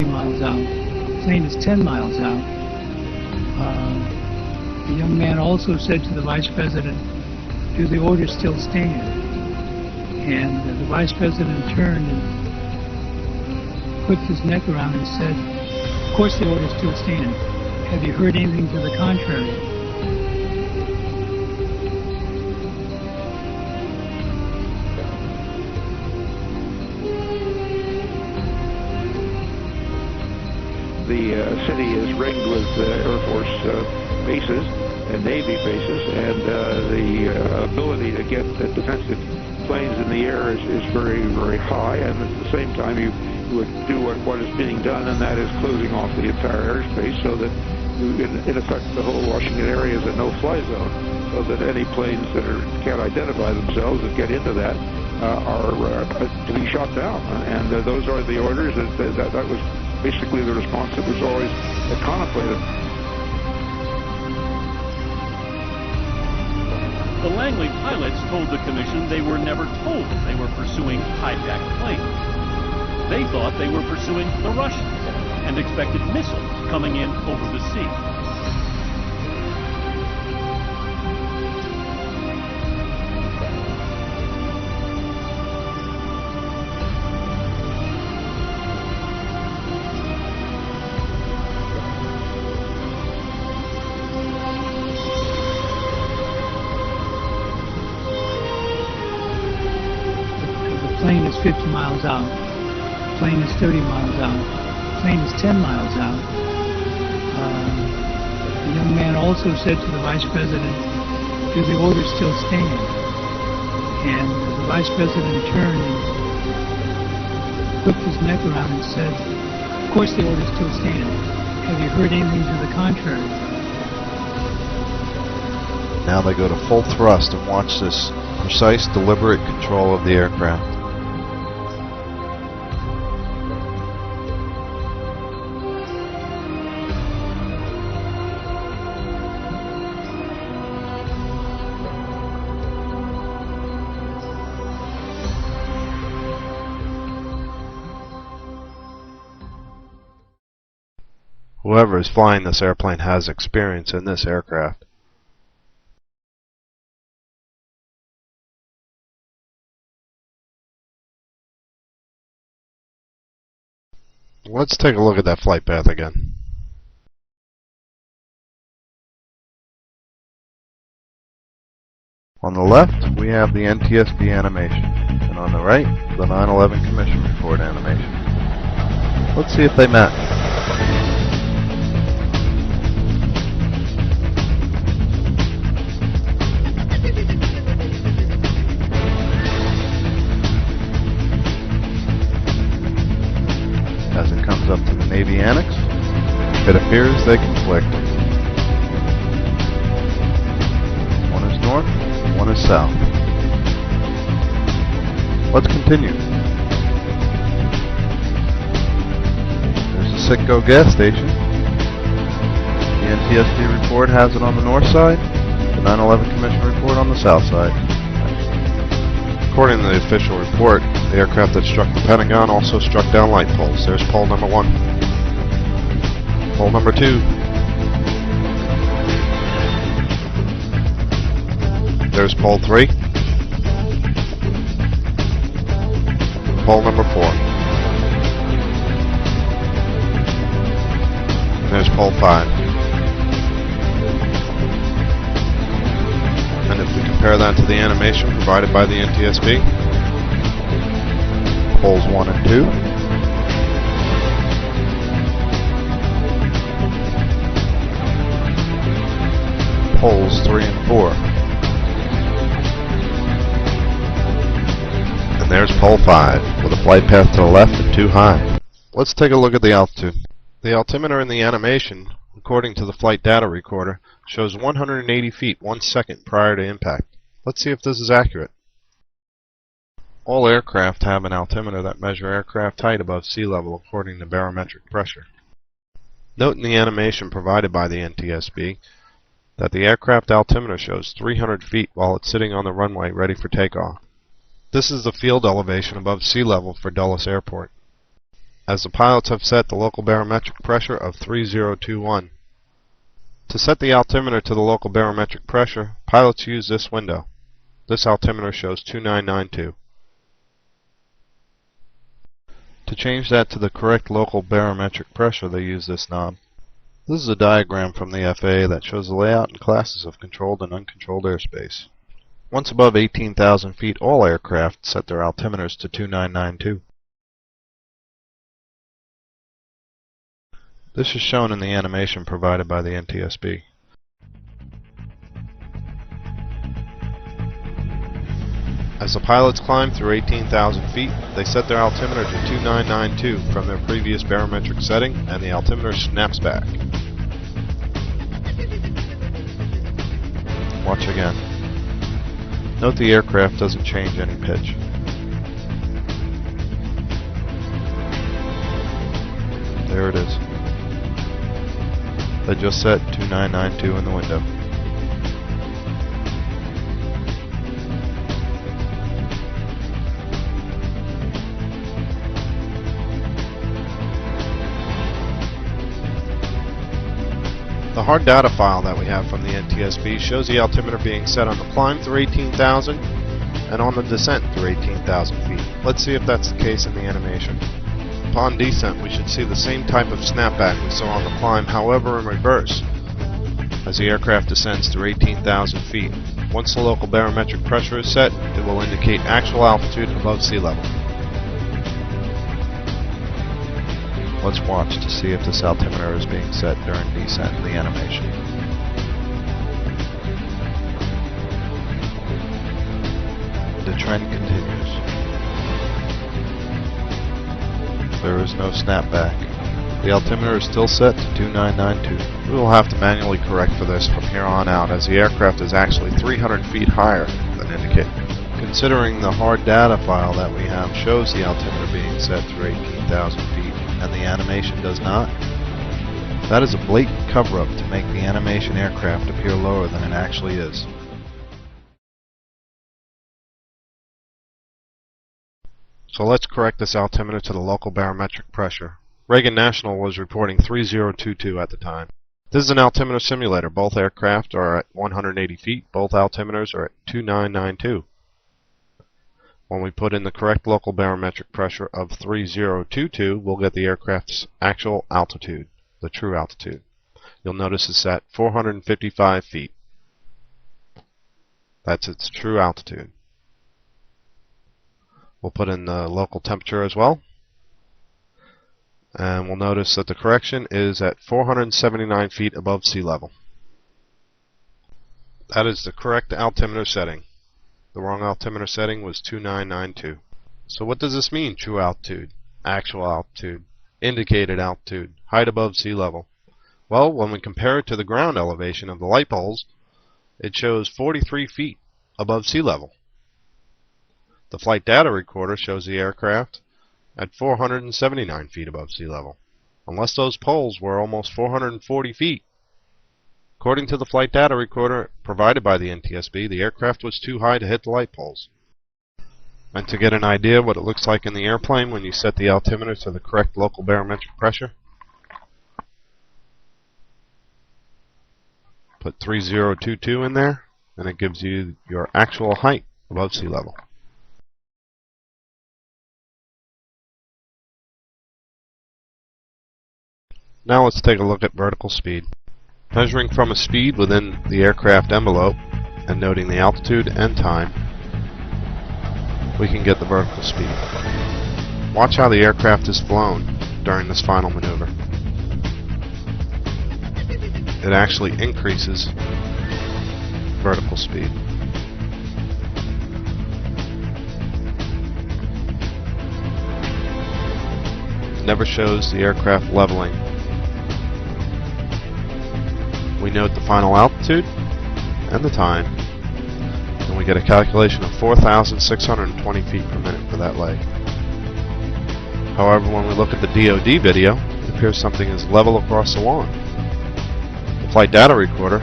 miles out. The plane is 10 miles out. The young man also said to the vice president, "Do the orders still stand?" And the vice president turned and put his neck around and said, "Of course the orders still stand. Have you heard anything to the contrary?" The city is ringed with Air Force bases and Navy bases, and the ability to get defensive planes in the air is very, very high, and at the same time you would do what is being done, and that is closing off the entire airspace so that in effect the whole Washington area is a no-fly zone, so that any planes that can't identify themselves and get into that are to be shot down. And those are the orders. That was basically the response that was always contemplated. The Langley pilots told the commission they were never told they were pursuing hijacked planes. They thought they were pursuing the Russians and expected missiles coming in over the sea. The plane is 50 miles out. The plane is 30 miles out. The plane is 10 miles out. The young man also said to the vice president, "Do the orders still stand?" And the vice president turned and put his neck around and said, "Of course the orders still stand. Have you heard anything to the contrary?" Now they go to full thrust and watch this precise, deliberate control of the aircraft. Whoever is flying this airplane has experience in this aircraft. Let's take a look at that flight path again. On the left, we have the NTSB animation, and on the right, the 9/11 Commission Report animation. Let's see if they match. As it comes up to the Navy Annex, it appears they conflict. One is north, one is south. Let's continue. There's the Citgo gas station. The NTSB report has it on the north side, the 9/11 Commission report on the south side. According to the official report, the aircraft that struck the Pentagon also struck down light poles. There's pole number 1. Pole number 2. There's pole 3. Pole number 4. And there's pole 5. And if we compare that to the animation provided by the NTSB, poles 1 and 2, poles 3 and 4, and there's pole 5 with a flight path to the left and too high. Let's take a look at the altitude. The altimeter in the animation, according to the flight data recorder, shows 180 feet 1 second prior to impact. Let's see if this is accurate. All aircraft have an altimeter that measures aircraft height above sea level according to barometric pressure. Note in the animation provided by the NTSB that the aircraft altimeter shows 300 feet while it's sitting on the runway ready for takeoff. This is the field elevation above sea level for Dulles Airport. as the pilots have set the local barometric pressure of 3021. To set the altimeter to the local barometric pressure, pilots use this window. This altimeter shows 2992. To change that to the correct local barometric pressure, they use this knob. This is a diagram from the FAA that shows the layout and classes of controlled and uncontrolled airspace. Once above 18,000 feet, all aircraft set their altimeters to 2992. This is shown in the animation provided by the NTSB. As the pilots climb through 18,000 feet, they set their altimeter to 2992 from their previous barometric setting, and the altimeter snaps back. Watch again. Note the aircraft doesn't change any pitch. There it is. They just set 2992 in the window. The hard data file that we have from the NTSB shows the altimeter being set on the climb through 18,000 and on the descent through 18,000 feet. Let's see if that's the case in the animation. Upon descent, we should see the same type of snapback we saw on the climb, however in reverse, as the aircraft descends through 18,000 feet. Once the local barometric pressure is set, it will indicate actual altitude above sea level. Let's watch to see if this altimeter is being set during descent in the animation. The trend continues. There is no snapback. The altimeter is still set to 2992. We will have to manually correct for this from here on out, as the aircraft is actually 300 feet higher than indicated. Considering the hard data file that we have shows the altimeter being set through 18,000 feet, and the animation does not, that is a blatant cover-up to make the animation aircraft appear lower than it actually is. So let's correct this altimeter to the local barometric pressure. Reagan National was reporting 3022 at the time. This is an altimeter simulator. Both aircraft are at 180 feet. Both altimeters are at 2992. When we put in the correct local barometric pressure of 3022, we'll get the aircraft's actual altitude, the true altitude. You'll notice it's at 455 feet. That's its true altitude. We'll put in the local temperature as well. And we'll notice that the correction is at 479 feet above sea level. That is the correct altimeter setting. The wrong altimeter setting was 2992. So what does this mean, true altitude, actual altitude, indicated altitude, height above sea level? Well, when we compare it to the ground elevation of the light poles, it shows 43 feet above sea level. The flight data recorder shows the aircraft at 479 feet above sea level, unless those poles were almost 440 feet. According to the flight data recorder provided by the NTSB, the aircraft was too high to hit the light poles. And to get an idea of what it looks like in the airplane when you set the altimeter to the correct local barometric pressure, put 3022 in there, and it gives you your actual height above sea level. Now let's take a look at vertical speed. Measuring from a speed within the aircraft envelope and noting the altitude and time, we can get the vertical speed. Watch how the aircraft is flown during this final maneuver. It actually increases vertical speed. It never shows the aircraft leveling. We note the final altitude and the time, and we get a calculation of 4,620 feet per minute for that leg. However, when we look at the DoD video, it appears something is level across the lawn. The flight data recorder